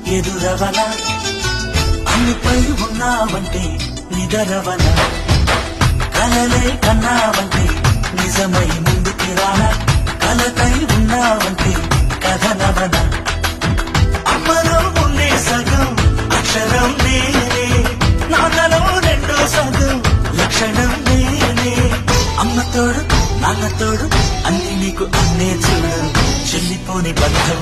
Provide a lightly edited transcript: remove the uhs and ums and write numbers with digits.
ఎదురవన అన్నిపై ఉన్నావంటే నిదరవన కలలే కన్నావంటే నిజమై ముందుకి రానా కలకై ఉన్నావంటే కథనవన అమ్మలో ఉండే సగం అక్షరం నేనే నాన్నలో రెండో సగం లక్షణం నేనే అమ్మతోడు నాన్నతోడు అన్ని నీకు అన్నే చూడు చెల్లిపోని బంధం